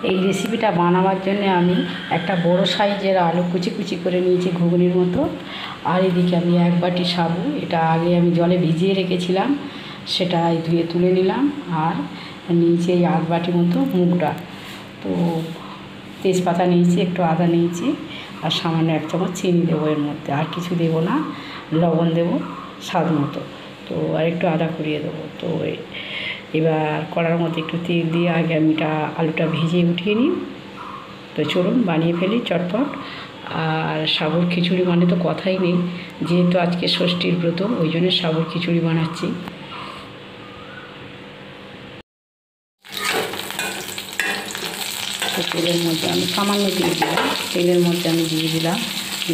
এই রেসিপিটা বানাবার জন্য আমি একটা বড় সাইজের আলু কুচি কুচি করে নিয়েছি ঘুগনির মতো। আর এদিকে আমি 1 বাটি সাবু, এটা আগে আমি জলে ভিজিয়ে রেখেছিলাম, সেটা ধুয়ে তুলে নিলাম। আর নিয়েছি এই 8 বাটি মতো মুগ ডাল। তো তেজপাতা নিয়েছি, একটু আদা নিয়েছি, আর সামান্য 1 চামচ চিনি দেবো এর মধ্যে, আর কিছু দেবো না। লবণ দেবো স্বাদ মতো। তো আর একটু আদা কুড়িয়ে দেবো। তো এবার কড়ার মধ্যে একটু তেল দিয়ে আগে আমি আলুটা ভেজে উঠিয়ে নিই। তো চলুন বানিয়ে ফেলি চটপট। আর সাবুর খিচুড়ি মানে তো কথাই নেই, যেহেতু আজকে ষষ্ঠীর ব্রত, ওই জন্য সাবুর খিচুড়ি বানাচ্ছি। তো তেলের মধ্যে আমি সামান্য দিয়ে দিলাম, তেলের মধ্যে আমি দিয়ে দিলাম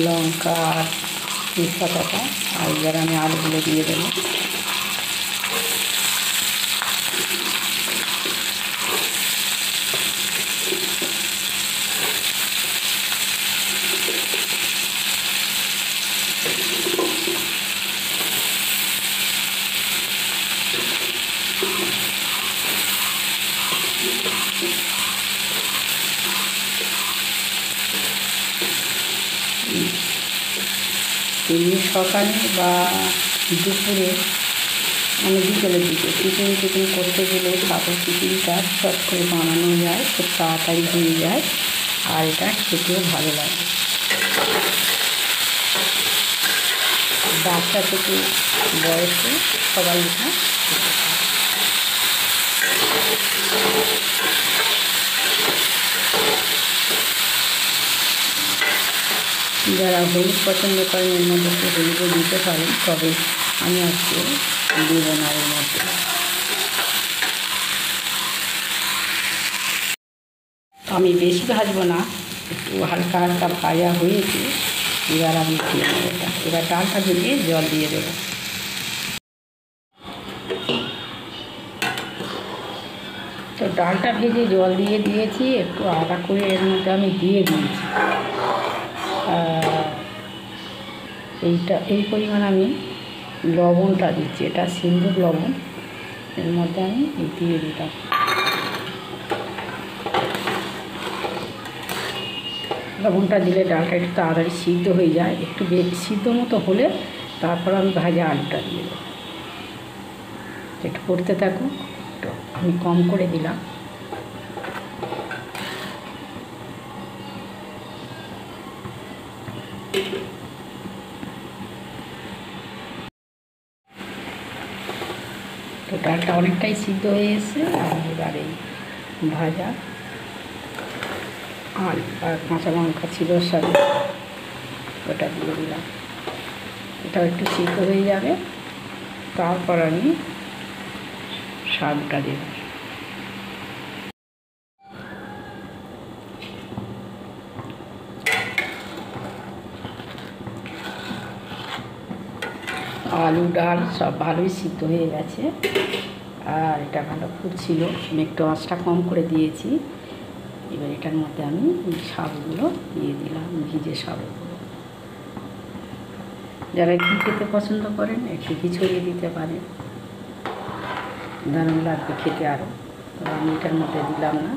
লঙ্কা আর তেজপাতাটা। আর এবার আমি আলুগুলো দিয়ে দেবো। এমনি সকালে বা দুপুরে, মানে বিকেলের দিকে টিফিন করতে গেলে সাবুর খিচুড়িটা চট করে বানানো যায়, খুব তাড়াতাড়ি হয়ে যায়, আর এটা খেতেও ভালো লাগে। বাচ্চা থেকে বয়সে সবাই এটা যারা হলুদ পছন্দ করেন এর মধ্যে একটু হলুদও দিতে পারেন, তবে আমি আজকে দেব না এর মধ্যে। আমি বেশি ভাজবো না, একটু হালকা হালকা ভাজা হয়েছে। এবার আমি দিয়ে দেবো এটা। এবার ডালটা ভেজে জল দিয়ে দেবো। তো ডালটা ভেজে জল দিয়ে দিয়েছি, একটু আদা করে এর মধ্যে আমি দিয়ে দিয়েছি। এই পরিমাণ আমি লবণটা দিচ্ছি, এটা সিন্দুর লবণ, এর মধ্যে আমি দিয়ে দিলাম। লবণটা দিলে ডালটা একটু তাড়াতাড়ি সিদ্ধ হয়ে যায়। একটু সিদ্ধ মতো হলে তারপর আমি ভাজা আলুটা দিয়ে দেবো। একটু করতে থাকুন, একটু আমি কম করে দিলাম। তো ডালটা অনেকটাই সিদ্ধ হয়ে এসেছে। আমি এবার এই ভাজা আলু আর কাঁচা লঙ্কা ছিল সাথে, ওটা দিয়ে দিলাম। এটাও একটু সিদ্ধ হয়ে যাবে, তারপর আমি সাবুটা দেব। আলু ডাল সব ভালোই সিদ্ধ হয়ে গেছে, আর এটা ভালো ফুটছিল। আমি একটু আঁচটা কম করে দিয়েছি। এবার এটার মধ্যে আমি সাবুগুলো দিয়ে দিলাম, ভিজে সাবুগুলো। যারা ঘি খেতে পছন্দ করেন একটু ঘি ছড়িয়ে দিতে পারেন, দারুণ লাগবে খেতে আরও। তো আমি এটার মধ্যে দিলাম না,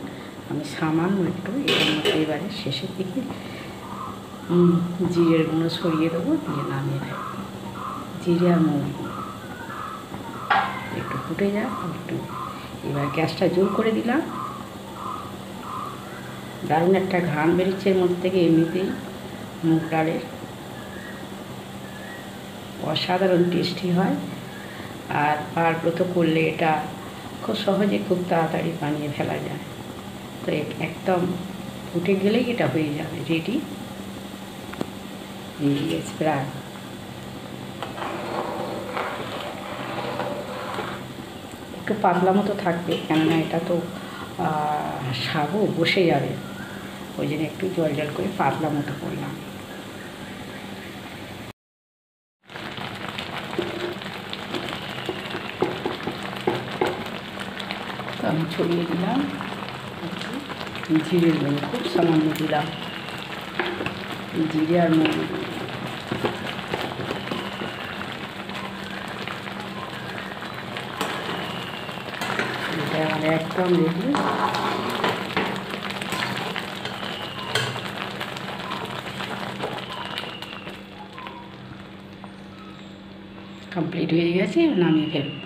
আমি সামান্য একটু এটার মধ্যে এবারে শেষের দিকে জিরের গুঁড়ো ছড়িয়ে দেবো, দিয়ে নামিয়ে রাখবো। জিরে আর মৌরি একটু ফুটে যাক একটু। এবার গ্যাসটা জোর করে দিলাম। দারুণ একটা ঘ্রাণ বেরোচ্ছে এর মধ্যে থেকে, এমনিতেই মুগ ডালের অসাধারণ টেস্টি হয়। আর ব্রত করলে এটা খুব সহজে খুব তাড়াতাড়ি বানিয়ে ফেলা যায়। তো একদম ফুটে গেলেই এটা হয়ে যাবে রেডি। প্রায় একটু পাতলা মতো থাকবে, কেননা এটা তো সাবু বসে যাবে, ওই জন্য একটু জল জল করে পাতলা মতো করলাম। তো আমি ছড়িয়ে দিলাম একটু জিরের গুঁড়ো, খুব সামান্য দিলাম জিরে আর মৌরি। এটা আমার একদম রেডি। কমপ্লিট হয়ে গেছে, নামিয়ে ফেলব।